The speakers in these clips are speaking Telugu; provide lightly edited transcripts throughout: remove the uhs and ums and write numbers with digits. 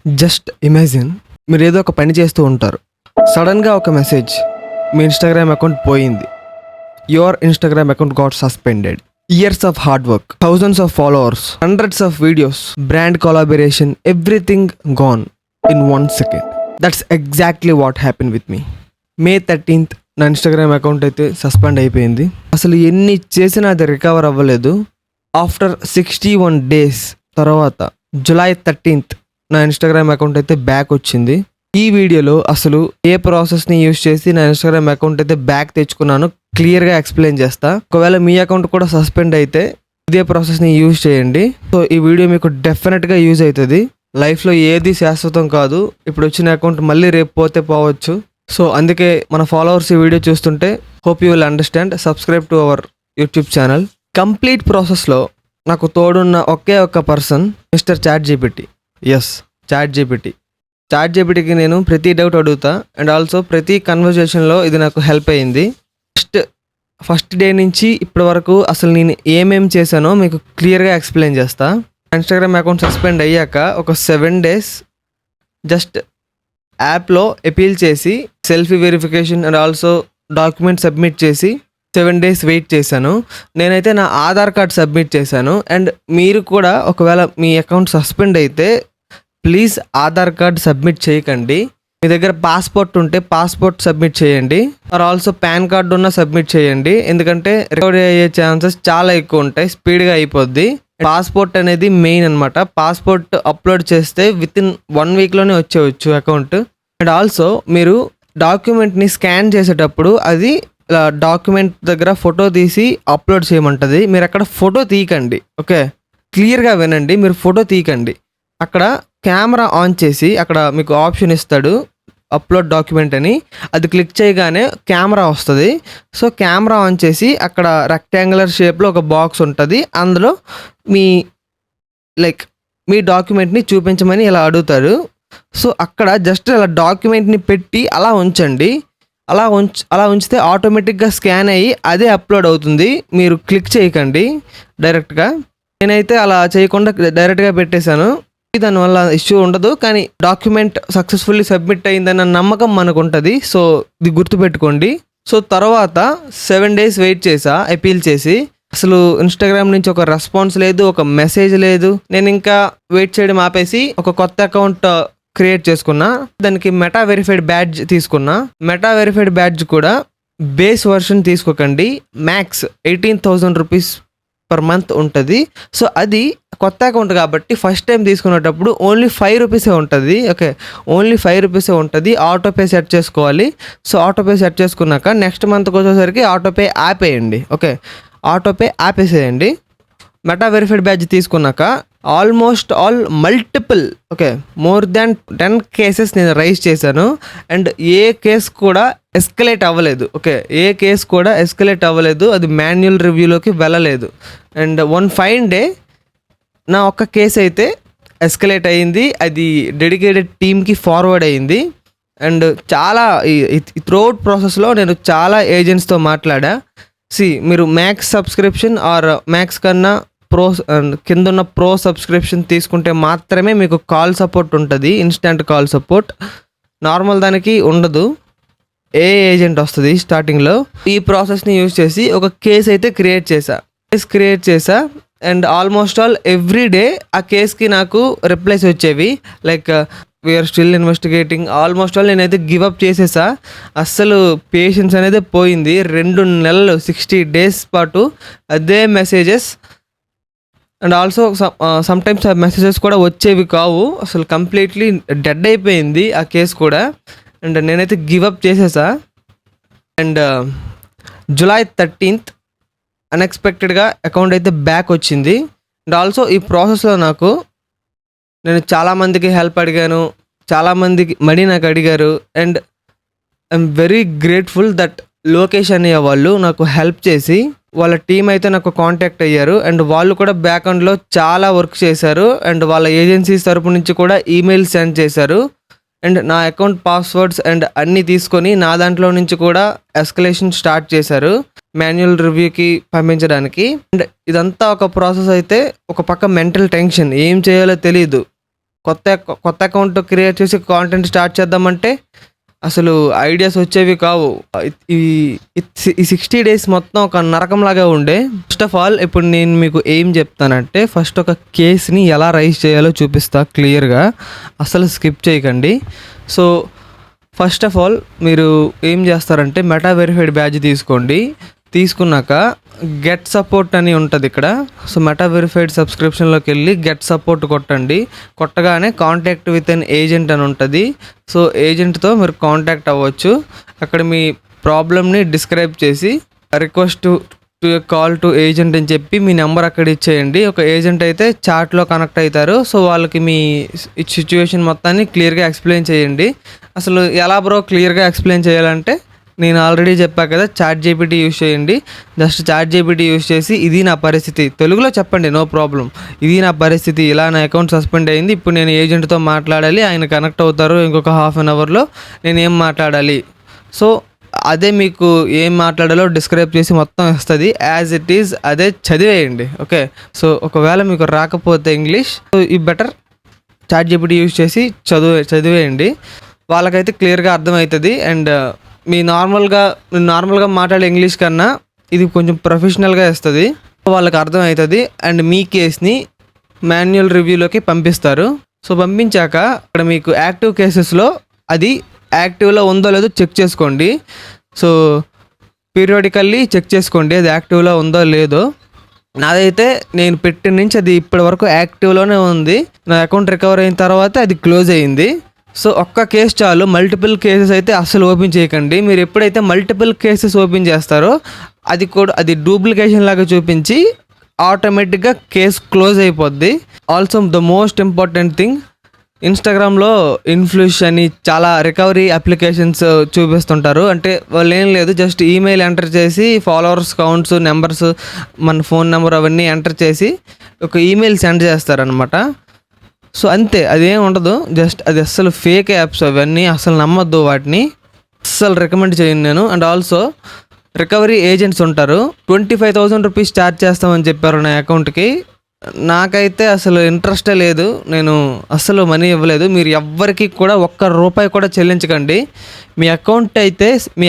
జస్ట్ ఇమాజిన్ మీరు ఏదో ఒక పని చేస్తూ ఉంటారు. సడన్గా ఒక మెసేజ్, మీ ఇన్స్టాగ్రామ్ అకౌంట్ పోయింది. Your Instagram account got suspended. Years of hard work, thousands of followers, hundreds of videos, brand collaboration, everything gone in 1 second. That's exactly what happen with me. May 13th నా ఇన్స్టాగ్రామ్ అకౌంట్ అయితే సస్పెండ్ అయిపోయింది. అసలు ఎన్ని చేసినా అది రికవర్ అవ్వలేదు. ఆఫ్టర్ 61 days తర్వాత July 13th నా ఇన్స్టాగ్రామ్ అకౌంట్ అయితే బ్యాక్ వచ్చింది. ఈ వీడియోలో అసలు ఏ ప్రాసెస్ని యూజ్ చేసి నా ఇన్స్టాగ్రామ్ అకౌంట్ అయితే బ్యాక్ తెచ్చుకున్నాను క్లియర్గా ఎక్స్ప్లెయిన్ చేస్తా. ఒకవేళ మీ అకౌంట్ కూడా సస్పెండ్ అయితే ఇదే ప్రాసెస్ని యూజ్ చేయండి. సో ఈ వీడియో మీకు డెఫినెట్గా యూజ్ అవుతుంది. లైఫ్లో ఏది శాశ్వతం కాదు. ఇప్పుడు వచ్చిన అకౌంట్ మళ్ళీ రేపు పోతే పోవచ్చు. సో అందుకే మన ఫాలోవర్స్ ఈ వీడియో చూస్తుంటే hope you will understand. Subscribe to our YouTube channel. Complete ప్రాసెస్లో నాకు తోడున్న ఒకే ఒక్క person mister chat GPT. Yes, chat జీపీటీకి నేను ప్రతి డౌట్ అడుగుతా అండ్ ఆల్సో ప్రతి కన్వర్జేషన్లో ఇది నాకు హెల్ప్ అయ్యింది. ఫస్ట్ డే నుంచి ఇప్పటి వరకు అసలు నేను ఏమేం చేశానో మీకు క్లియర్గా ఎక్స్ప్లెయిన్ చేస్తా. ఇన్స్టాగ్రామ్ అకౌంట్ సస్పెండ్ అయ్యాక ఒక 7 days జస్ట్ యాప్లో అపీల్ చేసి selfie verification and also document submit చేసి 7 days వెయిట్ చేశాను. నేనైతే నా ఆధార్ కార్డ్ సబ్మిట్ చేశాను. అండ్ మీరు కూడా ఒకవేళ మీ అకౌంట్ సస్పెండ్ అయితే ప్లీజ్ ఆధార్ కార్డ్ సబ్మిట్ చేయకండి. మీ దగ్గర పాస్పోర్ట్ ఉంటే పాస్పోర్ట్ సబ్మిట్ చేయండి. ఆర్ ఆల్సో పాన్ కార్డు ఉన్న సబ్మిట్ చేయండి. ఎందుకంటే రికవరీ అయ్యే ఛాన్సెస్ చాలా ఎక్కువ ఉంటాయి, స్పీడ్గా అయిపోద్ది. పాస్పోర్ట్ అనేది మెయిన్ అనమాట. పాస్పోర్ట్ అప్లోడ్ చేస్తే వితిన్ 1 weekలోనే వచ్చేవచ్చు అకౌంట్. అండ్ ఆల్సో మీరు డాక్యుమెంట్ని స్కాన్ చేసేటప్పుడు అది డాక్యుమెంట్ దగ్గర ఫోటో తీసి అప్లోడ్ చేయమంటుంది. మీరు అక్కడ ఫోటో తీయకండి. ఓకే, క్లియర్గా వినండి. మీరు ఫోటో తీయకండి. అక్కడ కెమెరా ఆన్ చేసి అక్కడ మీకు ఆప్షన్ ఇస్తాడు అప్లోడ్ డాక్యుమెంట్ అని. అది క్లిక్ చేయగానే కెమెరా వస్తుంది. సో కెమెరా ఆన్ చేసి అక్కడ రెక్టాంగులర్ షేప్లో ఒక బాక్స్ ఉంటుంది. అందులో మీ డాక్యుమెంట్ని చూపించమని ఇలా అడుగుతారు. సో అక్కడ జస్ట్ అలా డాక్యుమెంట్ని పెట్టి అలా ఉంచండి. అలా ఉంచితే ఆటోమేటిక్గా స్కాన్ అయ్యి అదే అప్లోడ్ అవుతుంది. మీరు క్లిక్ చేయకండి డైరెక్ట్గా. నేనైతే అలా చేయకుండా డైరెక్ట్గా పెట్టేశాను. దానివల్ల ఇష్యూ ఉండదు. కానీ డాక్యుమెంట్ సక్సెస్ఫుల్లీ సబ్మిట్ అయిందన్న నమ్మకం మనకు ఉంటుంది. సో ఇది గుర్తుపెట్టుకోండి. సో తర్వాత 7 days వెయిట్ చేసా అపీల్ చేసి. అసలు ఇన్స్టాగ్రామ్ నుంచి ఒక రెస్పాన్స్ లేదు, ఒక మెసేజ్ లేదు. నేను ఇంకా వెయిట్ చేయడం ఆపేసి ఒక కొత్త అకౌంట్ క్రియేట్ చేసుకున్నా. దానికి మెటా వెరిఫైడ్ బ్యాడ్జ్ తీసుకున్నా. మెటా వెరిఫైడ్ బ్యాడ్జ్ కూడా బేస్ వర్షన్ తీసుకోకండి. మ్యాక్స్ 18,000 rupees per month ఉంటుంది. సో అది కొత్త అకౌంట్ కాబట్టి ఫస్ట్ టైం తీసుకునేటప్పుడు ఓన్లీ 5 rupees ఉంటుంది. ఓకే, ఓన్లీ 5 rupees ఉంటుంది. ఆటోపే సెట్ చేసుకోవాలి. సో ఆటోపే సెట్ చేసుకున్నాక నెక్స్ట్ మంత్కి వచ్చేసరికి ఆటోపే ఆపేయండి. ఓకే, ఆటోపే ఆపేసేయండి. మెటా వెరిఫైడ్ బ్యాడ్జ్ తీసుకున్నాక almost all multiple more than 10 cases నేను రైజ్ చేశాను. అండ్ ఏ కేసు కూడా ఎస్కలేట్ అవ్వలేదు. ఏ కేసు కూడా ఎస్కలేట్ అవ్వలేదు. అది మాన్యువల్ రివ్యూలోకి వెళ్ళలేదు. అండ్ వన్ ఫైన్ డే నా ఒక్క కేసు అయితే ఎస్కలేట్ అయ్యింది. అది డెడికేటెడ్ టీమ్కి ఫార్వర్డ్ అయ్యింది. అండ్ చాలా ఈ త్రూఅవుట్ ప్రాసెస్లో నేను చాలా ఏజెంట్స్తో మాట్లాడా. మీరు మ్యాక్స్ సబ్స్క్రిప్షన్ ఆర్ మ్యాక్స్ కన్నా ప్రో కింద ఉన్న ప్రో సబ్స్క్రిప్షన్ తీసుకుంటే మాత్రమే మీకు కాల్ సపోర్ట్ ఉంటుంది, ఇన్స్టెంట్ కాల్ సపోర్ట్. నార్మల్ దానికి ఉండదు. ఏ ఏజెంట్ వస్తుంది స్టార్టింగ్లో. ఈ ప్రాసెస్ని యూజ్ చేసి ఒక కేసు అయితే క్రియేట్ చేసా. And almost all every day ఆ కేస్కి నాకు రిప్లైస్ వచ్చేవి. We are still investigating. Almost all నేనైతే గివప్ చేసేసా. అస్సలు పేషెన్స్ అనేది పోయింది. 2 నెలలు 60 days పాటు అదే మెసేజెస్. అండ్ ఆల్సో సమ్టైమ్స్ ఆ మెసేజెస్ కూడా వచ్చేవి కావు. అసలు కంప్లీట్లీ డెడ్ అయిపోయింది ఆ కేసు కూడా. అండ్ నేనైతే గివప్ చేసేసా. అండ్ July 13th అన్ఎక్స్పెక్టెడ్గా అకౌంట్ అయితే బ్యాక్ వచ్చింది. అండ్ ఆల్సో ఈ ప్రాసెస్లో నేను చాలామందికి హెల్ప్ అడిగాను, చాలామందికి మనీ నాకు అడిగారు. And I'm very grateful that Lokesh అనే వాళ్ళు నాకు హెల్ప్ చేసి వాళ్ళ టీం అయితే నాకు కాంటాక్ట్ అయ్యారు. అండ్ వాళ్ళు కూడా బ్యాక్ ఎండ్లో చాలా వర్క్ చేశారు. అండ్ వాళ్ళ ఏజెన్సీస్ తరపు నుంచి కూడా ఈమెయిల్ సెండ్ చేశారు. అండ్ నా అకౌంట్ పాస్వర్డ్స్ అండ్ అన్నీ తీసుకొని నా దాంట్లో నుంచి కూడా ఎస్కలేషన్ స్టార్ట్ చేశారు మాన్యువల్ రివ్యూకి పంపించడానికి. అండ్ ఇదంతా ఒక ప్రాసెస్ అయితే ఒక పక్క మెంటల్ టెన్షన్, ఏం చేయాలో తెలియదు. కొత్త అకౌంట్ క్రియేట్ చేసి కాంటెంట్ స్టార్ట్ చేద్దామంటే అసలు ఐడియాస్ వచ్చేవి కావు. ఈ ఈ 60 డేస్ మొత్తం ఒక నరకంలాగా ఉండే. ఫస్ట్ ఆఫ్ ఆల్ ఇప్పుడు నేను మీకు ఏం చెప్తానంటే, ఫస్ట్ ఒక కేస్ని ఎలా రైజ్ చేయాలో చూపిస్తా క్లియర్గా, అసలు స్కిప్ చేయకండి. సో ఫస్ట్ ఆఫ్ ఆల్ మీరు ఏం చేస్తారంటే మెటా వెరిఫైడ్ బ్యాడ్జ్ తీసుకోండి. తీసుకున్నాక గెట్ సపోర్ట్ అని ఉంటుంది ఇక్కడ. సో మెటా వెరిఫైడ్ సబ్స్క్రిప్షన్లోకి వెళ్ళి గెట్ సపోర్ట్ కొట్టండి. కొట్టగానే కాంటాక్ట్ విత్ అన్ ఏజెంట్ అని ఉంటుంది. సో ఏజెంట్తో మీరు కాంటాక్ట్ అవ్వచ్చు. అక్కడ మీ ప్రాబ్లమ్ని డిస్క్రైబ్ చేసి request to call to agent అని చెప్పి మీ నెంబర్ అక్కడ ఇచ్చేయండి. ఒక ఏజెంట్ అయితే చాట్లో కనెక్ట్ అవుతారు. సో వాళ్ళకి మీ సిచ్యువేషన్ మొత్తాన్ని క్లియర్గా ఎక్స్ప్లెయిన్ చేయండి. అసలు ఎలా బ్రో క్లియర్గా ఎక్స్ప్లెయిన్ చేయాలంటే, నేను ఆల్రెడీ చెప్పా కదా, చాట్ జీపీటీ యూస్ చేయండి. జస్ట్ చాట్ జీపీటీ యూస్ చేసి ఇది నా పరిస్థితి తెలుగులో చెప్పండి, నో ప్రాబ్లం. ఇది నా పరిస్థితి, ఇలా నా అకౌంట్ సస్పెండ్ అయింది, ఇప్పుడు నేను ఏజెంట్తో మాట్లాడాలి, ఆయన కనెక్ట్ అవుతారు ఇంకొక హాఫ్ అన్ అవర్లో, నేను ఏం మాట్లాడాలి. సో అదే మీకు ఏం మాట్లాడాలో డిస్క్రైబ్ చేసి మొత్తం వస్తుంది. యాజ్ ఇట్ ఈజ్ అదే చదివేయండి. ఓకే, సో ఒకవేళ మీకు రాకపోతే ఇంగ్లీష్, సో ఈ బెటర్ చాట్ జీపీటీ యూస్ చేసి చదివేయండి. వాళ్ళకైతే క్లియర్గా అర్థమవుతుంది. అండ్ మీ నార్మల్గా మాట్లాడే ఇంగ్లీష్ కన్నా ఇది కొంచెం ప్రొఫెషనల్గా ఇస్తుంది, వాళ్ళకి అర్థమవుతుంది. అండ్ మీ కేస్ని మాన్యువల్ రివ్యూలోకి పంపిస్తారు. సో పంపించాక అక్కడ మీకు యాక్టివ్ కేసెస్లో అది యాక్టివ్లో ఉందో లేదో చెక్ చేసుకోండి. సో పీరియాడికల్లీ చెక్ చేసుకోండి అది యాక్టివ్లో ఉందో లేదో. నాదైతే నేను పెట్టిన నుంచి అది ఇప్పటి వరకు యాక్టివ్లోనే ఉంది. నా అకౌంట్ రికవర్ అయిన తర్వాత అది క్లోజ్ అయ్యింది. సో ఒక్క కేసు చాలు, మల్టిపుల్ కేసెస్ అయితే అస్సలు ఓపెన్ చేయకండి. మీరు ఎప్పుడైతే మల్టిపుల్ కేసెస్ ఓపెన్ చేస్తారో అది డూప్లికేషన్ లాగా చూపించి ఆటోమేటిక్గా కేసు క్లోజ్ అయిపోద్ది. Also the most important thing, ఇన్స్టాగ్రామ్లో ఇన్ఫ్లూయన్స్ అని చాలా రికవరీ అప్లికేషన్స్ చూపిస్తుంటారు. అంటే వాళ్ళు ఏం లేదు, జస్ట్ ఈమెయిల్ ఎంటర్ చేసి ఫాలోవర్స్ కౌంట్స్ నెంబర్స్ మన ఫోన్ నెంబర్ అవన్నీ ఎంటర్ చేసి ఒక ఈమెయిల్ సెండ్ చేస్తారనమాట. సో అంతే, అదేం ఉండదు. జస్ట్ అది అస్సలు ఫేక్ యాప్స్ అవన్నీ, అసలు నమ్మొద్దు వాటిని, అస్సలు రికమెండ్ చేయను నేను. అండ్ ఆల్సో రికవరీ ఏజెంట్స్ ఉంటారు, 25,000 రూపీస్ ఛార్జ్ చేస్తామని చెప్పారు నా అకౌంట్కి. నాకైతే అసలు ఇంట్రెస్టే లేదు, నేను అస్సలు మనీ ఇవ్వలేదు. మీరు ఎవ్వరికి కూడా ₹1 కూడా చెల్లించకండి. మీ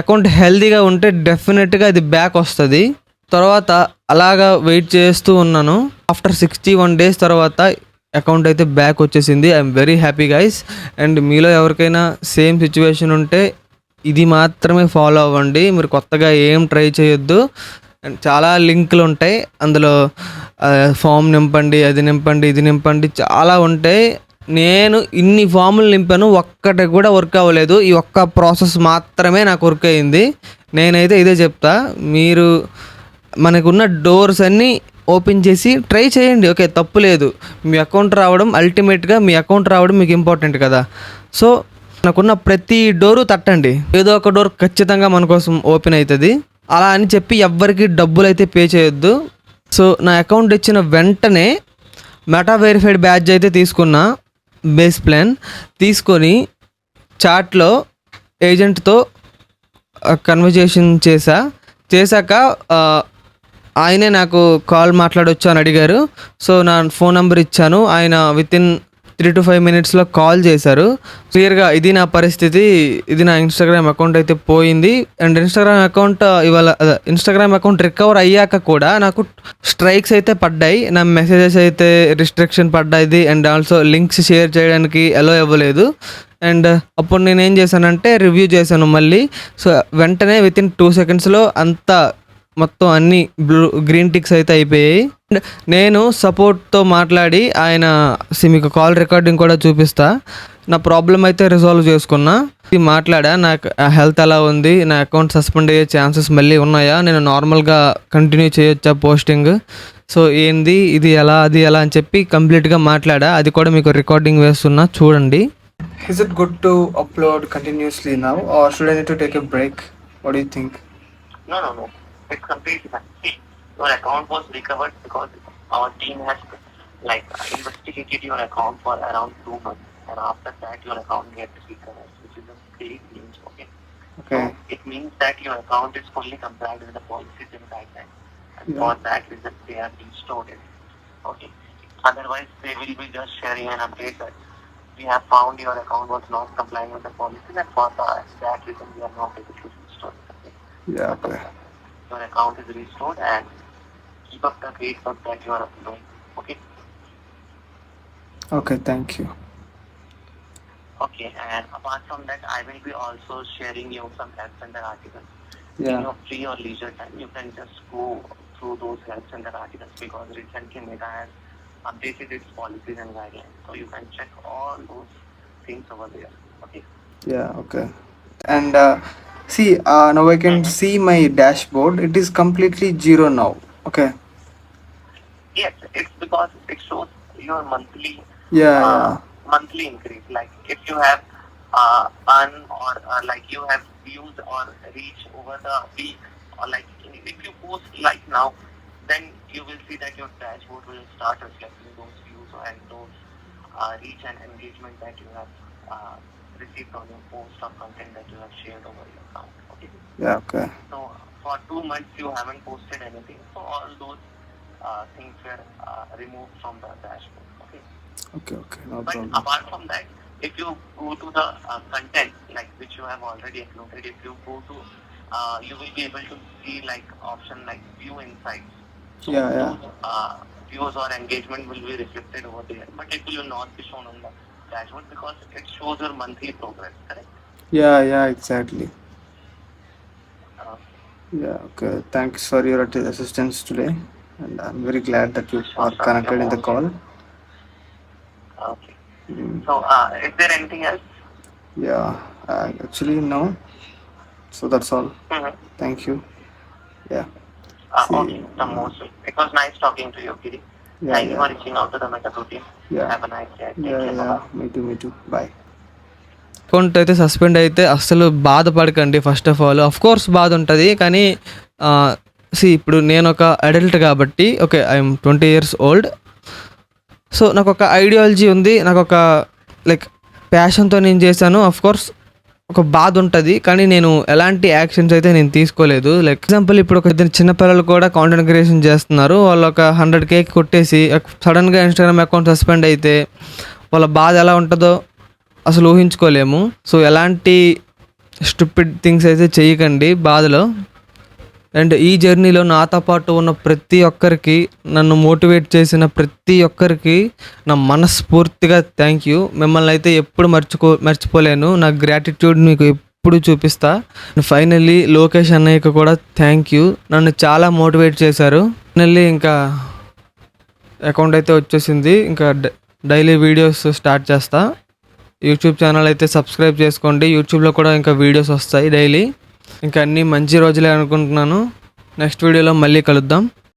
అకౌంట్ హెల్తీగా ఉంటే డెఫినెట్గా అది బ్యాక్ వస్తుంది. తర్వాత అలాగా వెయిట్ చేస్తూ ఉన్నాను. ఆఫ్టర్ 61 డేస్ తర్వాత అకౌంట్ అయితే బ్యాక్ వచ్చేసింది. I'm very happy guys. And మీలో ఎవరికైనా సేమ్ సిచ్యువేషన్ ఉంటే ఇది మాత్రమే ఫాలో అవ్వండి, మీరు కొత్తగా ఏం ట్రై చేయొద్దు. అండ్ చాలా లింకులు ఉంటాయి అందులో, ఫామ్ నింపండి, అది నింపండి, ఇది నింపండి, చాలా ఉంటాయి. నేను ఇన్ని ఫాములు నింపాను, ఒక్కటి కూడా వర్క్ అవ్వలేదు. ఈ ఒక్క ప్రాసెస్ మాత్రమే నాకు వర్క్ అయింది. నేనైతే ఇదే చెప్తా, మీరు మనకున్న డోర్స్ అన్నీ ఓపెన్ చేసి ట్రై చేయండి. ఓకే, తప్పు లేదు. మీ అకౌంట్ రావడం, అల్టిమేట్గా మీ అకౌంట్ రావడం మీకు ఇంపార్టెంట్ కదా. సో నాకున్న ప్రతి డోరు తట్టండి, ఏదో ఒక డోర్ ఖచ్చితంగా మన కోసం ఓపెన్ అవుతుంది. అలా అని చెప్పి ఎవ్వరికి డబ్బులు అయితే పే చేయొద్దు. సో నా అకౌంట్ ఇచ్చిన వెంటనే మెటా వెరిఫైడ్ బ్యాడ్జ్ అయితే తీసుకున్నా, బేస్ ప్లాన్ తీసుకొని చాట్లో ఏజెంట్తో కన్వర్జేషన్ చేశాక ఆయనే నాకు కాల్ మాట్లాడొచ్చు అని అడిగారు. సో నా ఫోన్ నెంబర్ ఇచ్చాను, ఆయన వితిన్ 3 to 5 minutesలో కాల్ చేశారు. క్లియర్గా ఇది నా పరిస్థితి, ఇది నా ఇన్స్టాగ్రామ్ అకౌంట్ అయితే పోయింది. అండ్ ఇన్స్టాగ్రామ్ అకౌంట్ రికవర్ అయ్యాక కూడా నాకు స్ట్రైక్స్ అయితే పడ్డాయి, నా మెసేజెస్ అయితే రిస్ట్రిక్షన్ పడ్డాయి. అండ్ ఆల్సో లింక్స్ షేర్ చేయడానికి అలో ఇవ్వలేదు. అండ్ అప్పుడు నేను ఏం చేశానంటే రివ్యూ చేశాను మళ్ళీ. సో వెంటనే వితిన్ 2 secondsలో అంతా మొత్తం అన్ని గ్రీన్ టిక్స్ అయితే అయిపోయాయి. అండ్ నేను సపోర్ట్తో మాట్లాడి మీకు కాల్ రికార్డింగ్ కూడా చూపిస్తా, నా ప్రాబ్లం అయితే రిజాల్వ్ చేసుకున్నా. మాట్లాడా, నాకు హెల్త్ ఎలా ఉంది, నా అకౌంట్ సస్పెండ్ అయ్యే ఛాన్సెస్ మళ్ళీ ఉన్నాయా, నేను నార్మల్గా కంటిన్యూ చేయొచ్చా పోస్టింగ్, సో ఏంది ఇది ఎలా అది ఎలా అని చెప్పి కంప్లీట్గా మాట్లాడా. అది కూడా మీకు రికార్డింగ్ వేస్తున్నా, చూడండి. Is it good to upload continuously now or should I need to take a break? What do you think? No. It's completely fine. See, your account was recovered because our team has investigated your account for around 2 months, and after that your account gets recovered, which is a great news. Okay. So it means that your account is fully compliant with the policies and guidelines, and for that reason they are restored. Okay. Otherwise they will be just sharing an update that we have found your account was not complying with the policy, and for that reason we are not able to restore it. Okay? Yeah, So, okay. your account is restored, and keep up the great work that you are doing. Okay. Okay, thank you. Okay, and apart from that, I will be also sharing you some health center articles. In Yeah. your free or leisure time, you can just go through those health center articles, because recently Meta has updated its policies and guidelines. So you can check all those things over there. Okay. Yeah, okay. And see, now I can see my dashboard. It is completely zero now. Okay. Yes, it's because it shows your monthly Yeah, monthly increase. Like if you have like you have views or reach over the week, or like if you post like now, then you will see that your dashboard will start reflecting those views and those reach and engagement that you have received on your post or content that you have shared over your account. Okay. yeah, okay. So for 2 months you haven't posted anything, so all those things were removed from the dashboard. Okay. Okay, no But problem. apart from that, if you go to the content like which you have already uploaded, if you go to, you will be able to see like option like view insights. So Yeah. those views or engagement will be reflected over there, but it will not be shown on the dashboard because it shows your monthly progress. Correct. Yeah, exactly. Uh, Yeah, okay. Thanks for your assistance today. And I'm very glad that you Sure, are sir. connected You're in the most call. okay. Mm, So is there anything else? yeah, actually, no. So that's all. Mm-hmm. Thank you. Yeah. Okay, the most. It was nice talking to you, Giri. Thank you for reaching out to the Meta Team. Yeah. Have a nice day. Take Yeah, care. yeah. Bye-bye. Me too. Bye. Account అయితే సస్పెండ్ అయితే అస్సలు బాధపడకండి. First of all of course బాధ ఉంటుంది, కానీ ఇప్పుడు నేను ఒక అడల్ట్ కాబట్టి, okay, I'm 20 years old. So నాకు ఒక ఐడియాలజీ ఉంది, నాకు ఒక లైక్ ప్యాషన్తో నేను చేశాను. ఆఫ్ కోర్స్ ఒక బాధ ఉంటుంది, కానీ నేను ఎలాంటి యాక్షన్స్ అయితే నేను తీసుకోలేదు. లైక్ ఎగ్జాంపుల్, ఇప్పుడు ఒక ఇద్దరు చిన్నపిల్లలు కూడా కాంటెంట్ క్రియేషన్ చేస్తున్నారు. వాళ్ళు ఒక 100K కొట్టేసి సడన్గా ఇన్స్టాగ్రామ్ అకౌంట్ సస్పెండ్ అయితే వాళ్ళ బాధ ఎలా ఉంటుందో అసలు ఊహించుకోలేము. సో ఎలాంటి స్టూపిడ్ థింగ్స్ అయితే చేయకండి బాధలో. అండ్ ఈ జర్నీలో నాతో పాటు ఉన్న ప్రతి ఒక్కరికి, నన్ను మోటివేట్ చేసిన ప్రతి ఒక్కరికి నా మనస్ఫూర్తిగా థ్యాంక్ యూ. మిమ్మల్ని అయితే ఎప్పుడు మర్చిపోలేను. నా గ్రాటిట్యూడ్ మీకు ఎప్పుడు చూపిస్తా. ఫైనల్లీ లోకేష్ అన్నయ్యకి కూడా థ్యాంక్ యూ. నన్ను చాలా మోటివేట్ చేశారు. ఫైనల్లీ ఇంకా అకౌంట్ అయితే వచ్చేసింది. ఇంకా డైలీ వీడియోస్ స్టార్ట్ చేస్తా. యూట్యూబ్ ఛానల్ అయితే సబ్స్క్రైబ్ చేసుకోండి. యూట్యూబ్లో కూడా ఇంకా వీడియోస్ వస్తాయి డైలీ. ఇంకా అన్నీ మంచి రోజులే అనుకుంటున్నాను. నెక్స్ట్ వీడియోలో మళ్ళీ కలుద్దాం.